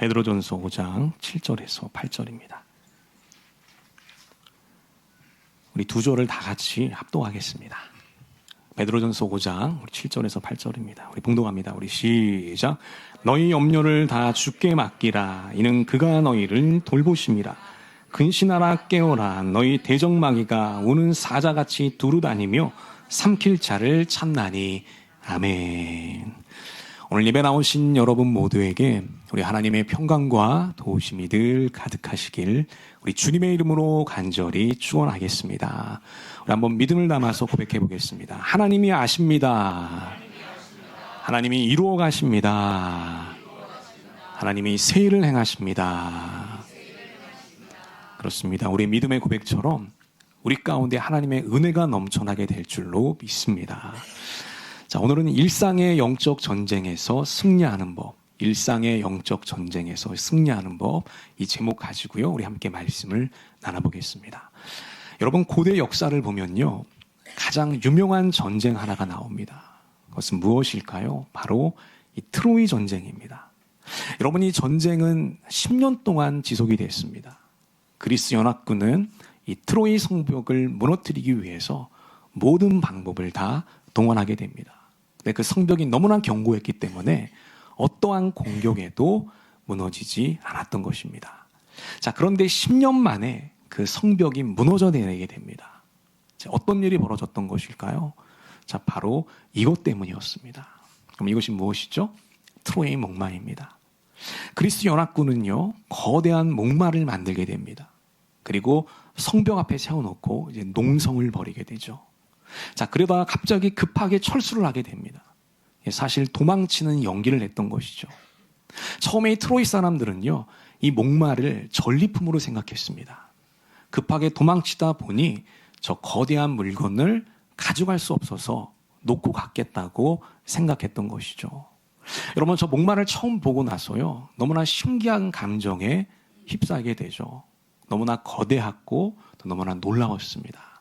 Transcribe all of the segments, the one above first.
베드로전서 5장 7절에서 8절입니다. 우리 두 절을 다 같이 합독하겠습니다. 베드로전서 5장 7절에서 8절입니다. 우리 봉독합니다. 우리 시작. 너희 염려를 다 주께 맡기라. 이는 그가 너희를 돌보심이라. 근신하라 깨어라. 너희 대적마귀가 오는 사자같이 두루다니며 삼킬 자를 찾나니. 아멘. 오늘 예배 나오신 여러분 모두에게 우리 하나님의 평강과 도우심이 늘 가득하시길 우리 주님의 이름으로 간절히 축원하겠습니다. 우리 한번 믿음을 담아서 고백해 보겠습니다. 하나님이 아십니다. 하나님이 이루어 가십니다. 하나님이 새 일을 행하십니다. 그렇습니다. 우리 믿음의 고백처럼 우리 가운데 하나님의 은혜가 넘쳐나게 될 줄로 믿습니다. 자, 오늘은 일상의 영적 전쟁에서 승리하는 법, 일상의 영적 전쟁에서 승리하는 법, 이 제목 가지고요, 우리 함께 말씀을 나눠보겠습니다. 여러분, 고대 역사를 보면요, 가장 유명한 전쟁 하나가 나옵니다. 그것은 무엇일까요? 바로 이 트로이 전쟁입니다. 여러분, 이 전쟁은 10년 동안 지속이 됐습니다. 그리스 연합군은 이 트로이 성벽을 무너뜨리기 위해서 모든 방법을 다 동원하게 됩니다. 근데 그 성벽이 너무나 견고했기 때문에 어떠한 공격에도 무너지지 않았던 것입니다. 자, 그런데 10년 만에 그 성벽이 무너져 내리게 됩니다. 자, 어떤 일이 벌어졌던 것일까요? 자, 바로 이것 때문이었습니다. 그럼 이것이 무엇이죠? 트로이 목마입니다. 그리스 연합군은요, 거대한 목마를 만들게 됩니다. 그리고 성벽 앞에 세워놓고 이제 농성을 벌이게 되죠. 자, 그러다가 갑자기 급하게 철수를 하게 됩니다. 사실 도망치는 연기를 냈던 것이죠. 처음에 이 트로이 사람들은요, 이 목마를 전리품으로 생각했습니다. 급하게 도망치다 보니 저 거대한 물건을 가져갈 수 없어서 놓고 갔겠다고 생각했던 것이죠. 여러분, 저 목마를 처음 보고 나서요, 너무나 신기한 감정에 휩싸이게 되죠. 너무나 거대하고 또 너무나 놀라웠습니다.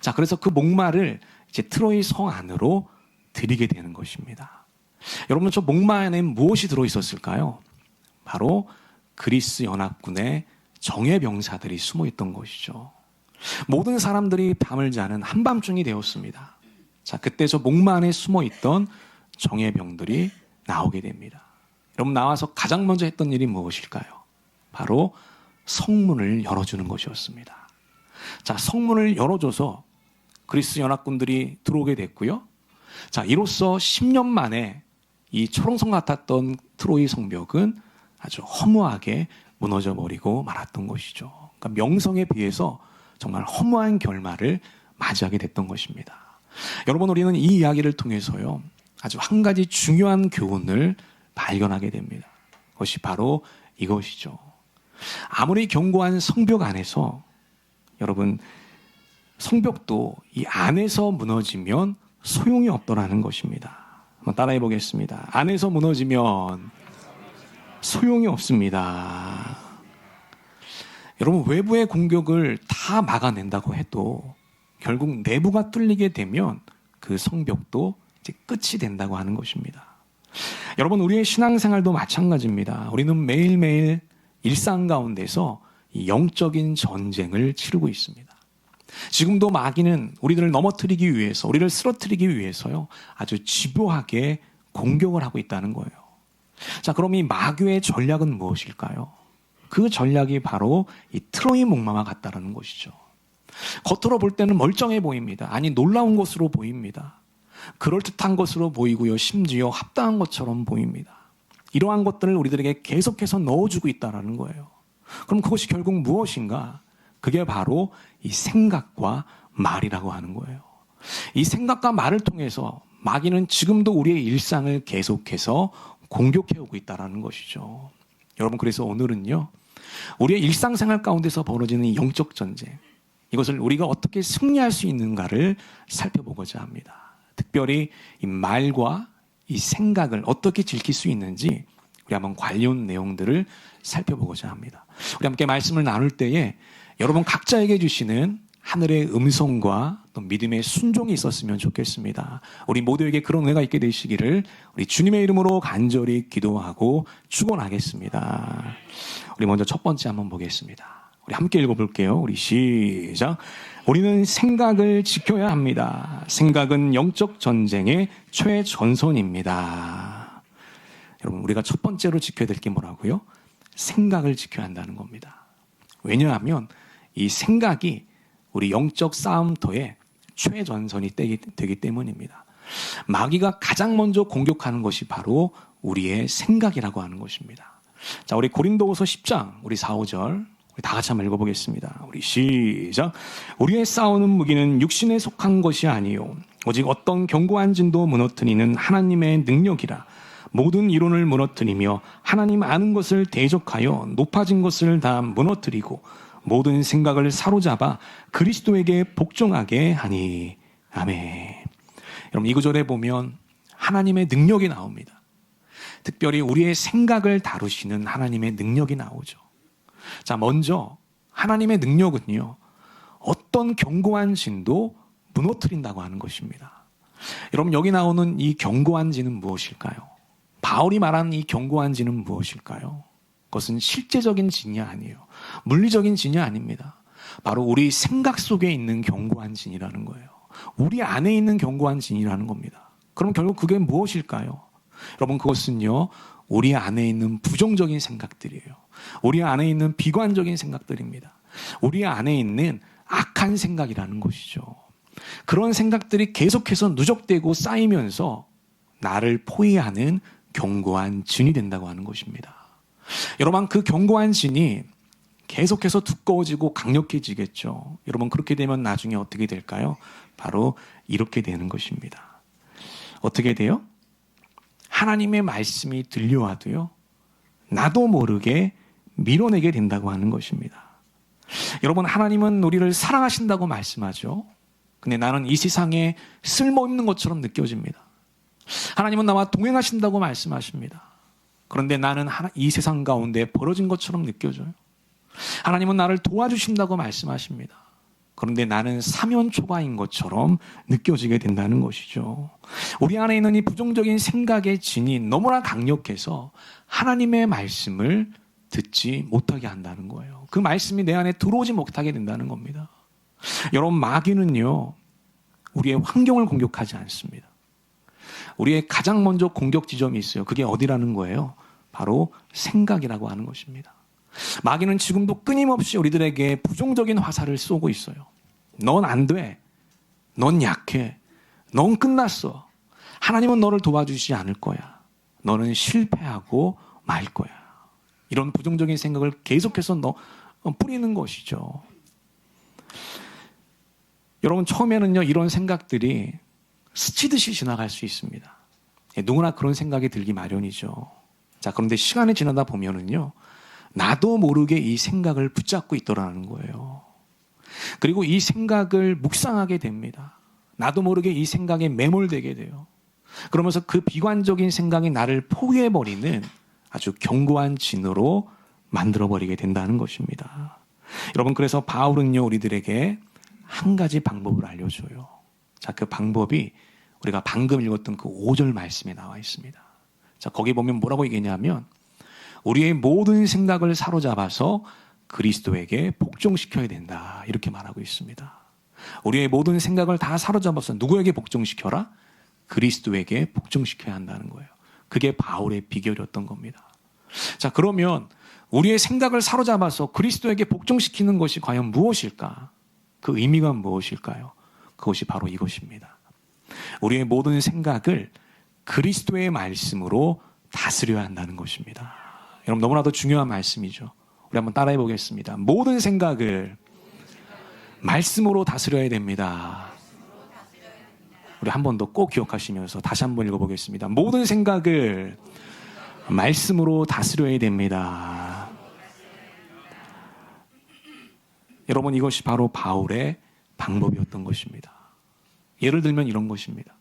자, 그래서 그 목마를 이제 트로이 성 안으로 들이게 되는 것입니다. 여러분, 저 목마 안에 무엇이 들어있었을까요? 바로 그리스 연합군의 정예병사들이 숨어 있던 것이죠. 모든 사람들이 밤을 자는 한밤중이 되었습니다. 자, 그때 저 목마 안에 숨어 있던 정예병들이 나오게 됩니다. 여러분, 나와서 가장 먼저 했던 일이 무엇일까요? 바로 성문을 열어주는 것이었습니다. 자, 성문을 열어줘서 그리스 연합군들이 들어오게 됐고요. 자, 이로써 10년 만에 이 초롱성 같았던 트로이 성벽은 아주 허무하게 무너져 버리고 말았던 것이죠. 그러니까 명성에 비해서 정말 허무한 결말을 맞이하게 됐던 것입니다. 여러분, 우리는 이 이야기를 통해서요, 아주 한 가지 중요한 교훈을 발견하게 됩니다. 그것이 바로 이것이죠. 아무리 견고한 성벽 안에서, 여러분, 성벽도 이 안에서 무너지면 소용이 없더라는 것입니다. 한번 따라해 보겠습니다. 안에서 무너지면 소용이 없습니다. 여러분, 외부의 공격을 다 막아낸다고 해도 결국 내부가 뚫리게 되면 그 성벽도 이제 끝이 된다고 하는 것입니다. 여러분, 우리의 신앙생활도 마찬가지입니다. 우리는 매일매일 일상 가운데서 이 영적인 전쟁을 치르고 있습니다. 지금도 마귀는 우리들을 넘어뜨리기 위해서, 우리를 쓰러뜨리기 위해서요, 아주 집요하게 공격을 하고 있다는 거예요. 자, 그럼 이 마귀의 전략은 무엇일까요? 그 전략이 바로 이 트로이 목마와 같다는 것이죠. 겉으로 볼 때는 멀쩡해 보입니다. 아니, 놀라운 것으로 보입니다. 그럴듯한 것으로 보이고요, 심지어 합당한 것처럼 보입니다. 이러한 것들을 우리들에게 계속해서 넣어주고 있다는 거예요. 그럼 그것이 결국 무엇인가? 그게 바로 이 생각과 말이라고 하는 거예요. 이 생각과 말을 통해서 마귀는 지금도 우리의 일상을 계속해서 공격해오고 있다는 것이죠. 여러분, 그래서 오늘은요, 우리의 일상생활 가운데서 벌어지는 이 영적 전쟁, 이것을 우리가 어떻게 승리할 수 있는가를 살펴보고자 합니다. 특별히 이 말과 이 생각을 어떻게 지킬 수 있는지 우리 한번 관련 내용들을 살펴보고자 합니다. 우리 함께 말씀을 나눌 때에 여러분 각자에게 주시는 하늘의 음성과 또 믿음의 순종이 있었으면 좋겠습니다. 우리 모두에게 그런 은혜가 있게 되시기를 우리 주님의 이름으로 간절히 기도하고 축원하겠습니다. 우리 먼저 첫 번째 한번 보겠습니다. 우리 함께 읽어볼게요. 우리 시작. 우리는 생각을 지켜야 합니다. 생각은 영적 전쟁의 최전선입니다. 여러분, 우리가 첫 번째로 지켜야 될 게 뭐라고요? 생각을 지켜야 한다는 겁니다. 왜냐하면 이 생각이 우리 영적 싸움터의 최전선이 되기 때문입니다. 마귀가 가장 먼저 공격하는 것이 바로 우리의 생각이라고 하는 것입니다. 자, 우리 고린도후서 10장 우리 4, 5절 우리 다 같이 한번 읽어보겠습니다. 우리 시작. 우리의 싸우는 무기는 육신에 속한 것이 아니요 오직 어떤 견고한 진도 무너뜨리는 하나님의 능력이라. 모든 이론을 무너뜨리며 하나님 아는 것을 대적하여 높아진 것을 다 무너뜨리고 모든 생각을 사로잡아 그리스도에게 복종하게 하니. 아멘. 여러분, 이 구절에 보면 하나님의 능력이 나옵니다. 특별히 우리의 생각을 다루시는 하나님의 능력이 나오죠. 자, 먼저 하나님의 능력은요, 어떤 견고한 진도 무너뜨린다고 하는 것입니다. 여러분, 여기 나오는 이 견고한 진은 무엇일까요? 바울이 말하는 이 견고한 진은 무엇일까요? 그것은 실제적인 진이 아니에요. 물리적인 진이 아닙니다. 바로 우리 생각 속에 있는 견고한 진이라는 거예요. 우리 안에 있는 견고한 진이라는 겁니다. 그럼 결국 그게 무엇일까요? 여러분, 그것은요, 우리 안에 있는 부정적인 생각들이에요. 우리 안에 있는 비관적인 생각들입니다. 우리 안에 있는 악한 생각이라는 것이죠. 그런 생각들이 계속해서 누적되고 쌓이면서 나를 포위하는 견고한 진이 된다고 하는 것입니다. 여러분, 그 견고한 진이 계속해서 두꺼워지고 강력해지겠죠. 여러분, 그렇게 되면 나중에 어떻게 될까요? 바로 이렇게 되는 것입니다. 어떻게 돼요? 하나님의 말씀이 들려와도요, 나도 모르게 밀어내게 된다고 하는 것입니다. 여러분, 하나님은 우리를 사랑하신다고 말씀하죠. 근데 나는 이 세상에 쓸모없는 것처럼 느껴집니다. 하나님은 나와 동행하신다고 말씀하십니다. 그런데 나는 이 세상 가운데 벌어진 것처럼 느껴져요. 하나님은 나를 도와주신다고 말씀하십니다. 그런데 나는 사면초가인 것처럼 느껴지게 된다는 것이죠. 우리 안에 있는 이 부정적인 생각의 진이 너무나 강력해서 하나님의 말씀을 듣지 못하게 한다는 거예요. 그 말씀이 내 안에 들어오지 못하게 된다는 겁니다. 여러분, 마귀는요, 우리의 환경을 공격하지 않습니다. 우리의 가장 먼저 공격 지점이 있어요. 그게 어디라는 거예요? 바로 생각이라고 하는 것입니다. 마귀는 지금도 끊임없이 우리들에게 부정적인 화살을 쏘고 있어요. 넌 안 돼. 넌 약해. 넌 끝났어. 하나님은 너를 도와주지 않을 거야. 너는 실패하고 말 거야. 이런 부정적인 생각을 계속해서 뿌리는 것이죠. 여러분, 처음에는요, 이런 생각들이 스치듯이 지나갈 수 있습니다. 누구나 그런 생각이 들기 마련이죠. 자, 그런데 시간이 지나다 보면은요, 나도 모르게 이 생각을 붙잡고 있더라는 거예요. 그리고 이 생각을 묵상하게 됩니다. 나도 모르게 이 생각에 매몰되게 돼요. 그러면서 그 비관적인 생각이 나를 포위해버리는 아주 견고한 진으로 만들어버리게 된다는 것입니다. 여러분, 그래서 바울은요, 우리들에게 한 가지 방법을 알려줘요. 자, 그 방법이 우리가 방금 읽었던 그 5절 말씀에 나와 있습니다. 자, 거기 보면 뭐라고 얘기하냐면, 우리의 모든 생각을 사로잡아서 그리스도에게 복종시켜야 된다, 이렇게 말하고 있습니다. 우리의 모든 생각을 다 사로잡아서 누구에게 복종시켜라? 그리스도에게 복종시켜야 한다는 거예요. 그게 바울의 비결이었던 겁니다. 자, 그러면 우리의 생각을 사로잡아서 그리스도에게 복종시키는 것이 과연 무엇일까? 그 의미가 무엇일까요? 그것이 바로 이것입니다. 우리의 모든 생각을 그리스도의 말씀으로 다스려야 한다는 것입니다. 여러분, 너무나도 중요한 말씀이죠. 우리 한번 따라해 보겠습니다. 모든 생각을 말씀으로 다스려야 됩니다. 우리 한 번 더 꼭 기억하시면서 다시 한번 읽어보겠습니다. 모든 생각을 말씀으로 다스려야 됩니다. 여러분, 이것이 바로 바울의 방법이었던 것입니다. 예를 들면 이런 것입니다.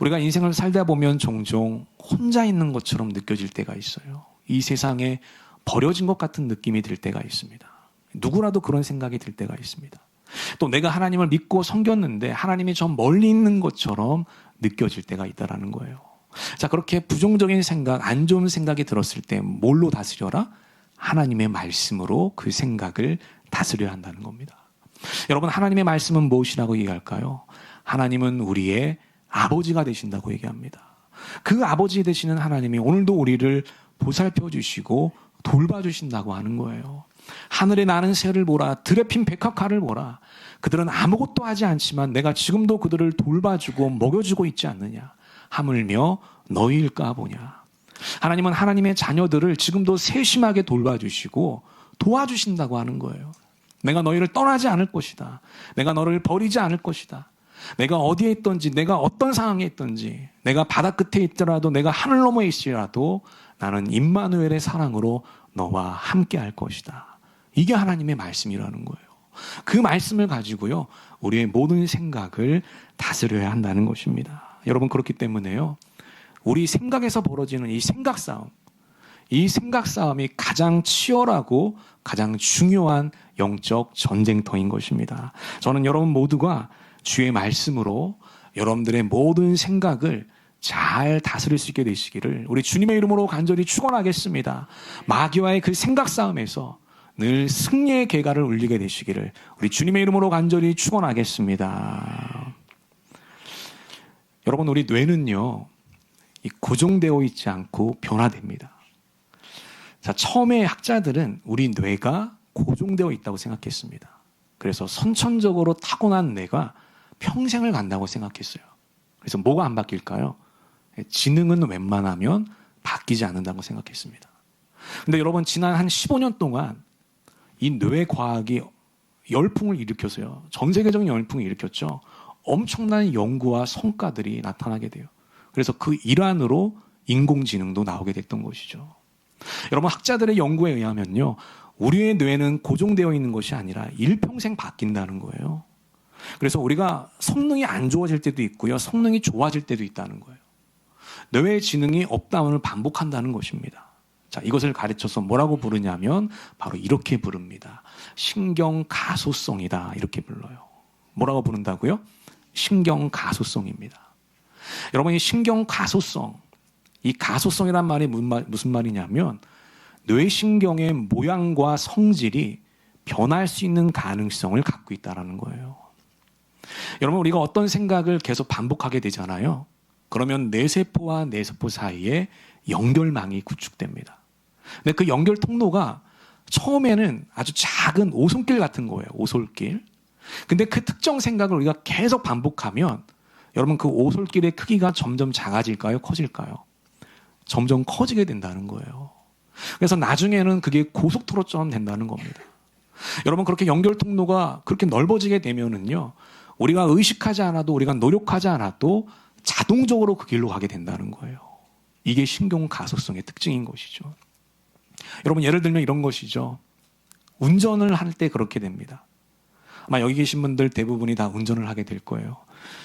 우리가 인생을 살다 보면 종종 혼자 있는 것처럼 느껴질 때가 있어요. 이 세상에 버려진 것 같은 느낌이 들 때가 있습니다. 누구라도 그런 생각이 들 때가 있습니다. 또 내가 하나님을 믿고 섬겼는데 하나님이 저 멀리 있는 것처럼 느껴질 때가 있다라는 거예요. 자, 그렇게 부정적인 생각, 안 좋은 생각이 들었을 때 뭘로 다스려라? 하나님의 말씀으로 그 생각을 다스려야 한다는 겁니다. 여러분, 하나님의 말씀은 무엇이라고 얘기할까요? 하나님은 우리의 아버지가 되신다고 얘기합니다. 그 아버지 되시는 하나님이 오늘도 우리를 보살펴 주시고 돌봐주신다고 하는 거예요. 하늘에 나는 새를 보라, 들에 핀 백합화를 보라. 그들은 아무것도 하지 않지만 내가 지금도 그들을 돌봐주고 먹여주고 있지 않느냐. 하물며 너희일까 보냐. 하나님은 하나님의 자녀들을 지금도 세심하게 돌봐주시고 도와주신다고 하는 거예요. 내가 너희를 떠나지 않을 것이다. 내가 너를 버리지 않을 것이다. 내가 어디에 있든지, 내가 어떤 상황에 있든지, 내가 바다 끝에 있더라도, 내가 하늘 너머에 있으라도 나는 임마누엘의 사랑으로 너와 함께 할 것이다. 이게 하나님의 말씀이라는 거예요. 그 말씀을 가지고요, 우리의 모든 생각을 다스려야 한다는 것입니다. 여러분, 그렇기 때문에요, 우리 생각에서 벌어지는 이 생각 싸움이 가장 치열하고 가장 중요한 영적 전쟁터인 것입니다. 저는 여러분 모두가 주의 말씀으로 여러분들의 모든 생각을 잘 다스릴 수 있게 되시기를 우리 주님의 이름으로 간절히 축원하겠습니다. 마귀와의 그 생각 싸움에서 늘 승리의 계가를 울리게 되시기를 우리 주님의 이름으로 간절히 축원하겠습니다. 여러분, 우리 뇌는요, 고정되어 있지 않고 변화됩니다. 자, 처음에 학자들은 우리 뇌가 고정되어 있다고 생각했습니다. 그래서 선천적으로 타고난 뇌가 평생을 간다고 생각했어요. 그래서 뭐가 안 바뀔까요? 지능은 웬만하면 바뀌지 않는다고 생각했습니다. 근데 여러분, 지난 한 15년 동안 이 뇌과학이 열풍을 일으켰어요. 전 세계적인 열풍을 일으켰죠. 엄청난 연구와 성과들이 나타나게 돼요. 그래서 그 일환으로 인공지능도 나오게 됐던 것이죠. 여러분, 학자들의 연구에 의하면요, 우리의 뇌는 고정되어 있는 것이 아니라 일평생 바뀐다는 거예요. 그래서 우리가 성능이 안 좋아질 때도 있고요, 성능이 좋아질 때도 있다는 거예요. 뇌의 지능이 업다운을 반복한다는 것입니다. 자, 이것을 가르쳐서 뭐라고 부르냐면 바로 이렇게 부릅니다. 신경가소성이다, 이렇게 불러요. 뭐라고 부른다고요? 신경가소성입니다. 여러분, 이 신경가소성, 이 가소성이란 말이 무슨 말이냐면 뇌신경의 모양과 성질이 변할 수 있는 가능성을 갖고 있다는 거예요. 여러분, 우리가 어떤 생각을 계속 반복하게 되잖아요. 그러면 뇌세포와 뇌세포 사이에 연결망이 구축됩니다. 근데 그 연결 통로가 처음에는 아주 작은 오솔길 같은 거예요. 오솔길. 근데 그 특정 생각을 우리가 계속 반복하면 여러분, 그 오솔길의 크기가 점점 작아질까요? 커질까요? 점점 커지게 된다는 거예요. 그래서 나중에는 그게 고속도로처럼 된다는 겁니다. 여러분, 그렇게 연결 통로가 그렇게 넓어지게 되면은요, 우리가 의식하지 않아도, 우리가 노력하지 않아도 자동적으로 그 길로 가게 된다는 거예요. 이게 신경가소성의 특징인 것이죠. 여러분, 예를 들면 이런 것이죠. 운전을 할 때 그렇게 됩니다. 아마 여기 계신 분들 대부분이 다 운전을 하게 될 거예요.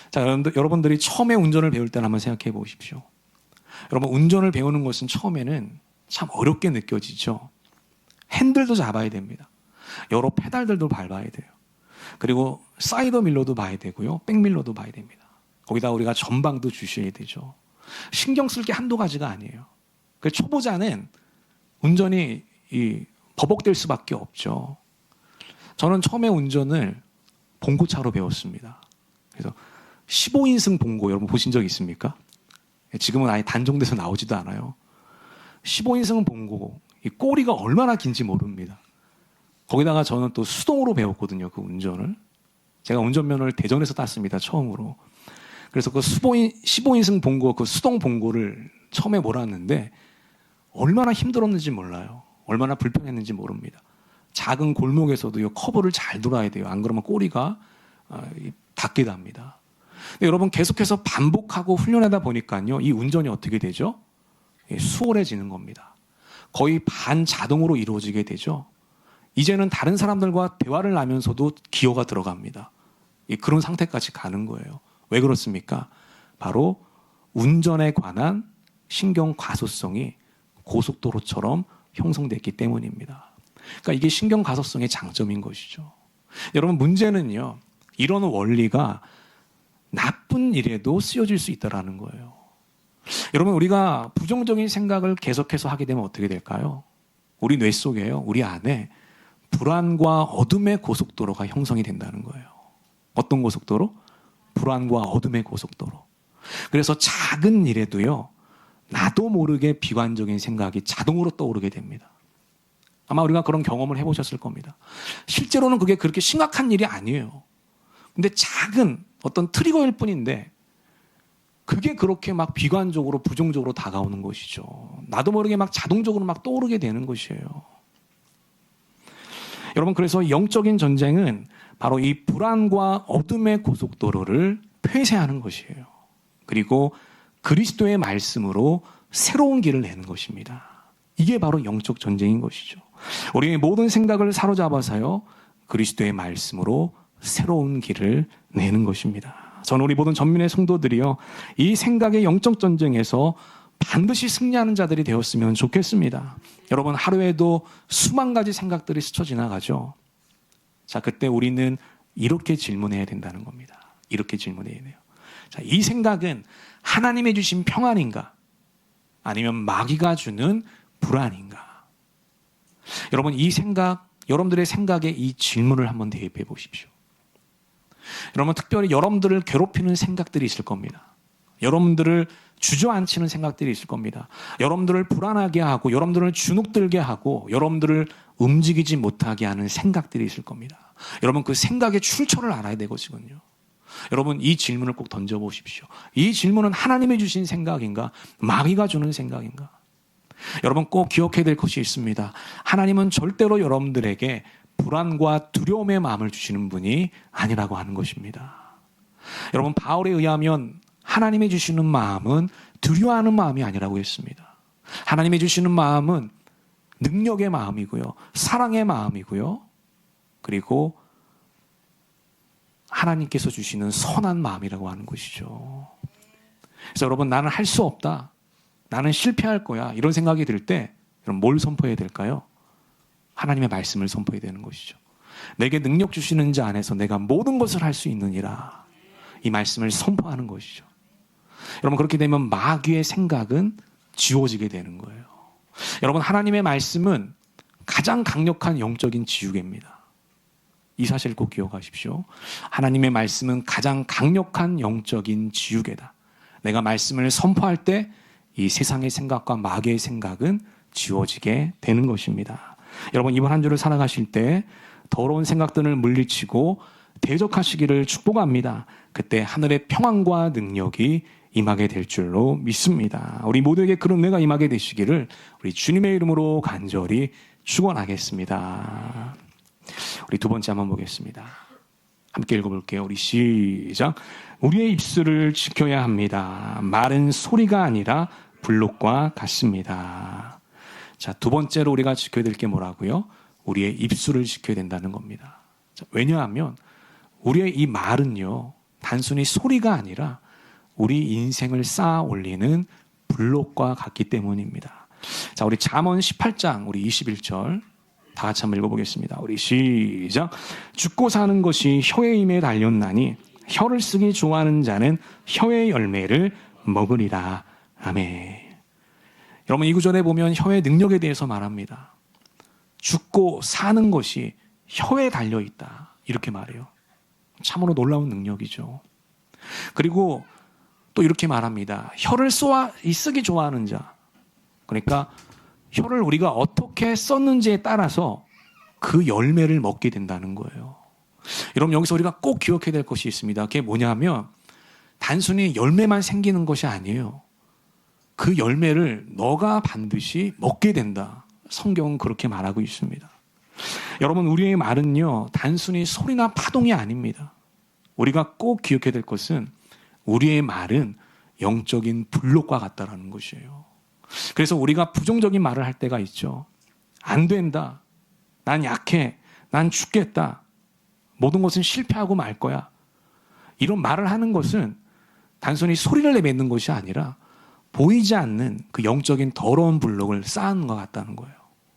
자, 여러분들이 처음에 운전을 배울 때는 한번 생각해 보십시오. 여러분, 운전을 배우는 것은 처음에는 참 어렵게 느껴지죠. 핸들도 잡아야 됩니다. 여러 페달들도 밟아야 돼요. 그리고 사이드 밀러도 봐야 되고요, 백밀러도 봐야 됩니다. 거기다 우리가 전방도 주셔야 되죠. 신경 쓸 게 한두 가지가 아니에요. 그 초보자는 운전이 버벅될 수밖에 없죠. 저는 처음에 운전을 봉고차로 배웠습니다. 그래서 15인승 봉고, 여러분 보신 적 있습니까? 지금은 아예 단종돼서 나오지도 않아요. 15인승 봉고, 이 꼬리가 얼마나 긴지 모릅니다. 거기다가 저는 또 수동으로 배웠거든요, 그 운전을. 제가 운전면허를 대전에서 땄습니다, 처음으로. 그래서 그 15인승 봉고, 그 수동 봉고를 처음에 몰았는데 얼마나 힘들었는지 몰라요. 얼마나 불편했는지 모릅니다. 작은 골목에서도 커브를 잘 돌아야 돼요. 안 그러면 꼬리가 닿게 됩니다. 근데 여러분, 계속해서 반복하고 훈련하다 보니까요, 이 운전이 어떻게 되죠? 수월해지는 겁니다. 거의 반자동으로 이루어지게 되죠. 이제는 다른 사람들과 대화를 하면서도 기어가 들어갑니다. 그런 상태까지 가는 거예요. 왜 그렇습니까? 바로 운전에 관한 신경가소성이 고속도로처럼 형성됐기 때문입니다. 그러니까 이게 신경가소성의 장점인 것이죠. 여러분, 문제는요, 이런 원리가 나쁜 일에도 쓰여질 수 있다는 거예요. 여러분, 우리가 부정적인 생각을 계속해서 하게 되면 어떻게 될까요? 우리 뇌 속에요, 우리 안에 불안과 어둠의 고속도로가 형성이 된다는 거예요. 어떤 고속도로? 불안과 어둠의 고속도로. 그래서 작은 일에도요, 나도 모르게 비관적인 생각이 자동으로 떠오르게 됩니다. 아마 우리가 그런 경험을 해보셨을 겁니다. 실제로는 그게 그렇게 심각한 일이 아니에요. 근데 작은 어떤 트리거일 뿐인데 그게 그렇게 막 비관적으로 부정적으로 다가오는 것이죠. 나도 모르게 막 자동적으로 막 떠오르게 되는 것이에요. 여러분, 그래서 영적인 전쟁은 바로 이 불안과 어둠의 고속도로를 폐쇄하는 것이에요. 그리고 그리스도의 말씀으로 새로운 길을 내는 것입니다. 이게 바로 영적 전쟁인 것이죠. 우리의 모든 생각을 사로잡아서요, 그리스도의 말씀으로 새로운 길을 내는 것입니다. 저는 우리 모든 전민의 성도들이요, 이 생각의 영적 전쟁에서 반드시 승리하는 자들이 되었으면 좋겠습니다. 여러분, 하루에도 수만 가지 생각들이 스쳐 지나가죠. 자, 그때 우리는 이렇게 질문해야 된다는 겁니다. 이렇게 질문해야 돼요. 자, 이 생각은 하나님이 주신 평안인가? 아니면 마귀가 주는 불안인가? 여러분, 이 생각, 여러분들의 생각에 이 질문을 한번 대입해 보십시오. 여러분, 특별히 여러분들을 괴롭히는 생각들이 있을 겁니다. 여러분들을 주저앉히는 생각들이 있을 겁니다. 여러분들을 불안하게 하고, 여러분들을 주눅들게 하고, 여러분들을 움직이지 못하게 하는 생각들이 있을 겁니다. 여러분, 그 생각의 출처를 알아야 되거든요. 여러분, 이 질문을 꼭 던져보십시오. 이 질문은 하나님이 주신 생각인가? 마귀가 주는 생각인가? 여러분, 꼭 기억해야 될 것이 있습니다. 하나님은 절대로 여러분들에게 불안과 두려움의 마음을 주시는 분이 아니라고 하는 것입니다. 여러분, 바울에 의하면 하나님이 주시는 마음은 두려워하는 마음이 아니라고 했습니다. 하나님이 주시는 마음은 능력의 마음이고요, 사랑의 마음이고요, 그리고 하나님께서 주시는 선한 마음이라고 하는 것이죠. 그래서 여러분, 나는 할 수 없다, 나는 실패할 거야, 이런 생각이 들 때 여러분, 뭘 선포해야 될까요? 하나님의 말씀을 선포해야 되는 것이죠. 내게 능력 주시는 자 안에서 내가 모든 것을 할 수 있느니라, 이 말씀을 선포하는 것이죠. 여러분, 그렇게 되면 마귀의 생각은 지워지게 되는 거예요. 여러분, 하나님의 말씀은 가장 강력한 영적인 지우개입니다. 이 사실을 꼭 기억하십시오. 하나님의 말씀은 가장 강력한 영적인 지우개다. 내가 말씀을 선포할 때 이 세상의 생각과 마귀의 생각은 지워지게 되는 것입니다. 여러분, 이번 한 주를 살아가실 때 더러운 생각들을 물리치고 대적하시기를 축복합니다. 그때 하늘의 평안과 능력이 임하게 될 줄로 믿습니다. 우리 모두에게 그런 은혜가 임하게 되시기를 우리 주님의 이름으로 간절히 축원하겠습니다. 우리 두 번째 한번 보겠습니다. 함께 읽어볼게요. 우리 시작. 우리의 입술을 지켜야 합니다. 말은 소리가 아니라 불록과 같습니다. 자, 두 번째로 우리가 지켜야 될 게 뭐라고요? 우리의 입술을 지켜야 된다는 겁니다. 자, 왜냐하면 우리의 이 말은요, 단순히 소리가 아니라 우리 인생을 쌓아 올리는 불록과 같기 때문입니다. 자, 우리 잠언 18장 우리 21절 다 같이 한번 읽어보겠습니다. 우리 시작. 죽고 사는 것이 혀의 힘에 달렸나니 혀를 쓰기 좋아하는 자는 혀의 열매를 먹으리라. 아멘. 여러분, 이 구절에 보면 혀의 능력에 대해서 말합니다. 죽고 사는 것이 혀에 달려있다, 이렇게 말해요. 참으로 놀라운 능력이죠. 그리고 또 이렇게 말합니다. 혀를 쓰기 좋아하는 자. 그러니까 혀를 우리가 어떻게 썼는지에 따라서 그 열매를 먹게 된다는 거예요. 여러분, 여기서 우리가 꼭 기억해야 될 것이 있습니다. 그게 뭐냐면 단순히 열매만 생기는 것이 아니에요. 그 열매를 너가 반드시 먹게 된다. 성경은 그렇게 말하고 있습니다. 여러분, 우리의 말은요, 단순히 소리나 파동이 아닙니다. 우리가 꼭 기억해야 될 것은 우리의 말은 영적인 불록과 같다라는 것이에요. 그래서 우리가 부정적인 말을 할 때가 있죠. 안 된다. 난 약해. 난 죽겠다. 모든 것은 실패하고 말 거야. 이런 말을 하는 것은 단순히 소리를 내뱉는 것이 아니라 보이지 않는 그 영적인 더러운 불록을 쌓는 것 같다는 거예요.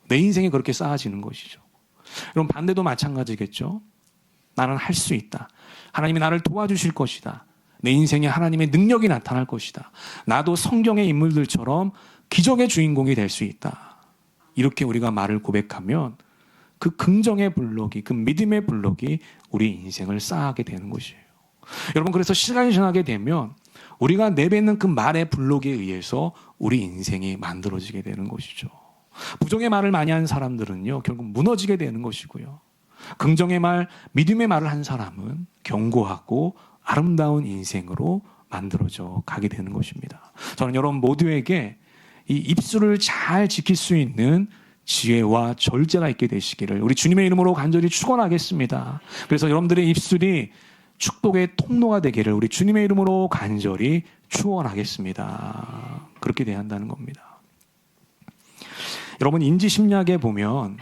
내 인생이 그렇게 쌓아지는 것이죠. 여러분, 반대도 마찬가지겠죠. 나는 할 수 있다. 하나님이 나를 도와주실 것이다. 내 인생에 하나님의 능력이 나타날 것이다. 나도 성경의 인물들처럼 기적의 주인공이 될 수 있다. 이렇게 우리가 말을 고백하면 그 긍정의 블록이, 그 믿음의 블록이 우리 인생을 쌓아가게 되는 것이에요. 여러분, 그래서 시간이 지나게 되면 우리가 내뱉는 그 말의 블록에 의해서 우리 인생이 만들어지게 되는 것이죠. 부정의 말을 많이 하는 사람들은요, 결국 무너지게 되는 것이고요. 긍정의 말, 믿음의 말을 한 사람은 견고하고 아름다운 인생으로 만들어져 가게 되는 것입니다. 저는 여러분 모두에게 이 입술을 잘 지킬 수 있는 지혜와 절제가 있게 되시기를 우리 주님의 이름으로 간절히 축원하겠습니다. 그래서 여러분들의 입술이 축복의 통로가 되기를 우리 주님의 이름으로 간절히 축원하겠습니다. 그렇게 돼야 한다는 겁니다. 여러분, 인지심리학에 보면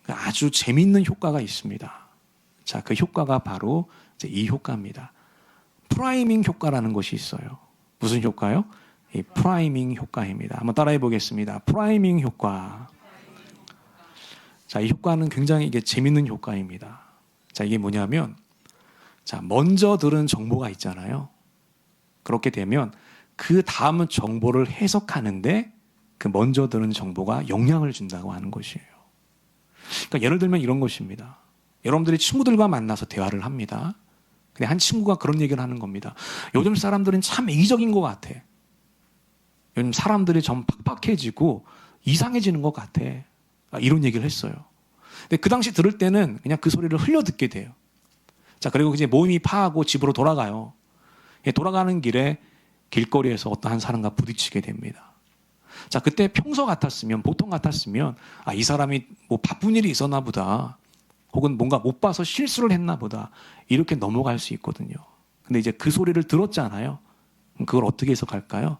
아주 재미있는 효과가 있습니다. 자, 그 효과가 바로 이 효과입니다. 프라이밍 효과라는 것이 있어요. 무슨 효과요? 이 프라이밍 효과입니다. 한번 따라해 보겠습니다. 프라이밍 효과. 자, 이 효과는 굉장히 이게 재밌는 효과입니다. 자, 이게 뭐냐면, 자, 먼저 들은 정보가 있잖아요. 그렇게 되면 그 다음 정보를 해석하는데 그 먼저 들은 정보가 영향을 준다고 하는 것이에요. 그러니까 예를 들면 이런 것입니다. 여러분들이 친구들과 만나서 대화를 합니다. 근데 한 친구가 그런 얘기를 하는 겁니다. 요즘 사람들은 참 이기적인 것 같아. 요즘 사람들이 좀 팍팍해지고 이상해지는 것 같아. 이런 얘기를 했어요. 근데 그 당시 들을 때는 그냥 그 소리를 흘려 듣게 돼요. 자, 그리고 이제 모임이 파하고 집으로 돌아가요. 돌아가는 길에 길거리에서 어떤 한 사람과 부딪히게 됩니다. 자, 그때 평소 같았으면, 보통 같았으면, 아, 이 사람이 뭐 바쁜 일이 있었나 보다. 혹은 뭔가 못 봐서 실수를 했나 보다. 이렇게 넘어갈 수 있거든요. 근데 이제 그 소리를 들었잖아요. 그걸 어떻게 해석할까요?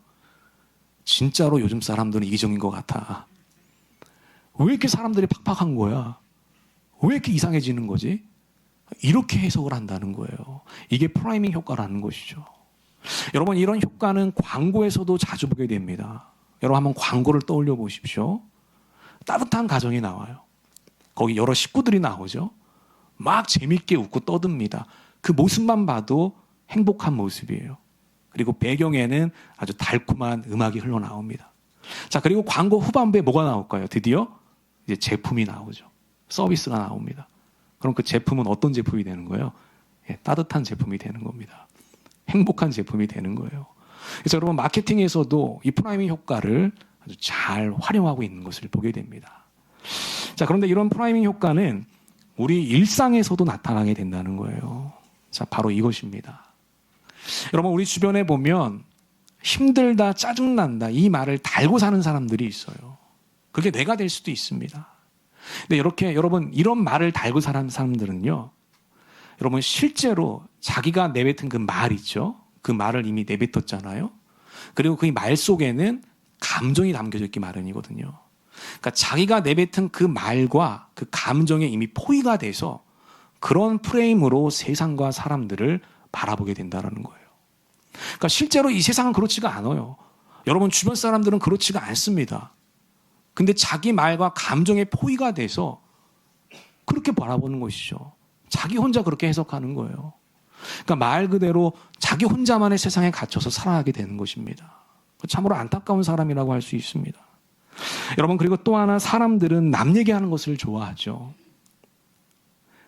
진짜로 요즘 사람들은 이기적인 것 같아. 왜 이렇게 사람들이 팍팍한 거야? 왜 이렇게 이상해지는 거지? 이렇게 해석을 한다는 거예요. 이게 프라이밍 효과라는 것이죠. 여러분, 이런 효과는 광고에서도 자주 보게 됩니다. 여러분, 한번 광고를 떠올려 보십시오. 따뜻한 가정이 나와요. 거기 여러 식구들이 나오죠. 막 재밌게 웃고 떠듭니다. 그 모습만 봐도 행복한 모습이에요. 그리고 배경에는 아주 달콤한 음악이 흘러나옵니다. 자, 그리고 광고 후반부에 뭐가 나올까요? 드디어 이제 제품이 나오죠. 서비스가 나옵니다. 그럼 그 제품은 어떤 제품이 되는 거예요? 예, 따뜻한 제품이 되는 겁니다. 행복한 제품이 되는 거예요. 그래서 여러분, 마케팅에서도 이 프라이밍 효과를 아주 잘 활용하고 있는 것을 보게 됩니다. 자, 그런데 이런 프라이밍 효과는 우리 일상에서도 나타나게 된다는 거예요. 자, 바로 이것입니다. 여러분, 우리 주변에 보면 힘들다, 짜증난다 이 말을 달고 사는 사람들이 있어요. 그게 내가 될 수도 있습니다. 근데 이렇게 여러분, 이런 말을 달고 사는 사람들은요, 여러분 실제로 자기가 내뱉은 그 말 있죠? 그 말을 이미 내뱉었잖아요. 그리고 그 말 속에는 감정이 담겨져 있기 마련이거든요. 그러니까 자기가 내뱉은 그 말과 그 감정에 이미 포위가 돼서 그런 프레임으로 세상과 사람들을 바라보게 된다는 거예요. 그러니까 실제로 이 세상은 그렇지가 않아요. 여러분, 주변 사람들은 그렇지가 않습니다. 근데 자기 말과 감정에 포위가 돼서 그렇게 바라보는 것이죠. 자기 혼자 그렇게 해석하는 거예요. 그러니까 말 그대로 자기 혼자만의 세상에 갇혀서 살아가게 되는 것입니다. 참으로 안타까운 사람이라고 할 수 있습니다. 여러분, 그리고 또 하나, 사람들은 남 얘기하는 것을 좋아하죠.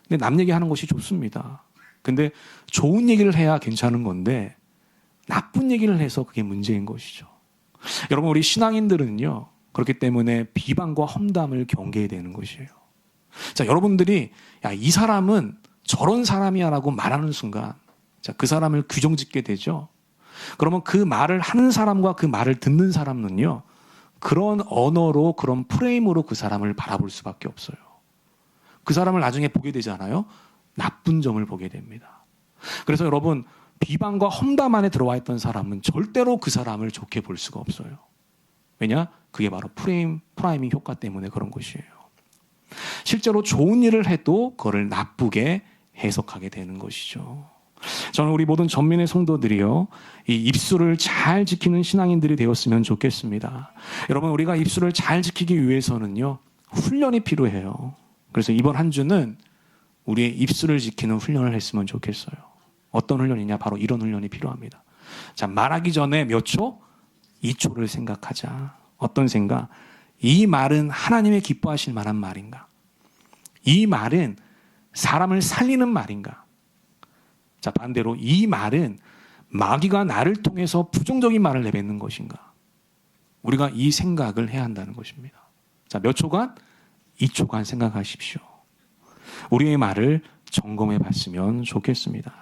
근데 남 얘기하는 것이 좋습니다. 근데 좋은 얘기를 해야 괜찮은 건데 나쁜 얘기를 해서 그게 문제인 것이죠. 여러분, 우리 신앙인들은요, 그렇기 때문에 비방과 험담을 경계해야 되는 것이에요. 자, 여러분들이 야, 이 사람은 저런 사람이야 라고 말하는 순간, 자, 그 사람을 규정짓게 되죠. 그러면 그 말을 하는 사람과 그 말을 듣는 사람은요, 그런 언어로, 그런 프레임으로 그 사람을 바라볼 수밖에 없어요. 그 사람을 나중에 보게 되잖아요. 나쁜 점을 보게 됩니다. 그래서 여러분, 비방과 험담 안에 들어와 있던 사람은 절대로 그 사람을 좋게 볼 수가 없어요. 왜냐? 그게 바로 프라이밍 효과 때문에 그런 것이에요. 실제로 좋은 일을 해도 그거를 나쁘게 해석하게 되는 것이죠. 저는 우리 모든 전민의 성도들이요, 이 입술을 잘 지키는 신앙인들이 되었으면 좋겠습니다. 여러분, 우리가 입술을 잘 지키기 위해서는요, 훈련이 필요해요. 그래서 이번 한 주는 우리의 입술을 지키는 훈련을 했으면 좋겠어요. 어떤 훈련이냐? 바로 이런 훈련이 필요합니다. 자, 말하기 전에 몇 초? 2초를 생각하자. 어떤 생각? 이 말은 하나님의 기뻐하실 만한 말인가? 이 말은 사람을 살리는 말인가? 자, 반대로 이 말은 마귀가 나를 통해서 부정적인 말을 내뱉는 것인가? 우리가 이 생각을 해야 한다는 것입니다. 자, 몇 초간? 2초간 생각하십시오. 우리의 말을 점검해 봤으면 좋겠습니다.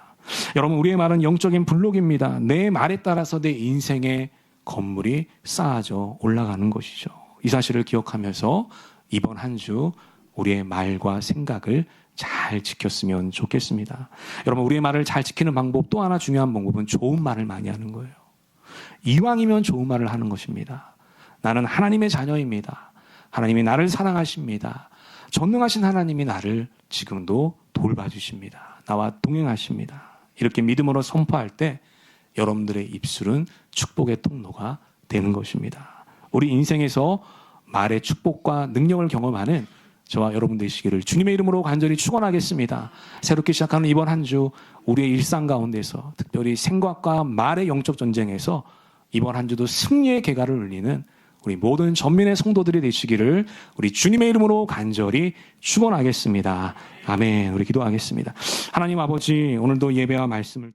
여러분, 우리의 말은 영적인 블록입니다. 내 말에 따라서 내 인생의 건물이 쌓아져 올라가는 것이죠. 이 사실을 기억하면서 이번 한 주 우리의 말과 생각을 잘 지켰으면 좋겠습니다. 여러분, 우리의 말을 잘 지키는 방법, 또 하나 중요한 방법은 좋은 말을 많이 하는 거예요. 이왕이면 좋은 말을 하는 것입니다. 나는 하나님의 자녀입니다. 하나님이 나를 사랑하십니다. 전능하신 하나님이 나를 지금도 돌봐주십니다. 나와 동행하십니다. 이렇게 믿음으로 선포할 때 여러분들의 입술은 축복의 통로가 되는 것입니다. 우리 인생에서 말의 축복과 능력을 경험하는 저와 여러분 되시기를 주님의 이름으로 간절히 축원하겠습니다. 새롭게 시작하는 이번 한 주 우리의 일상 가운데서 특별히 생각과 말의 영적 전쟁에서 이번 한 주도 승리의 개가를 울리는 우리 모든 전민의 성도들이 되시기를 우리 주님의 이름으로 간절히 축원하겠습니다. 아멘. 우리 기도하겠습니다. 하나님 아버지, 오늘도 예배와 말씀을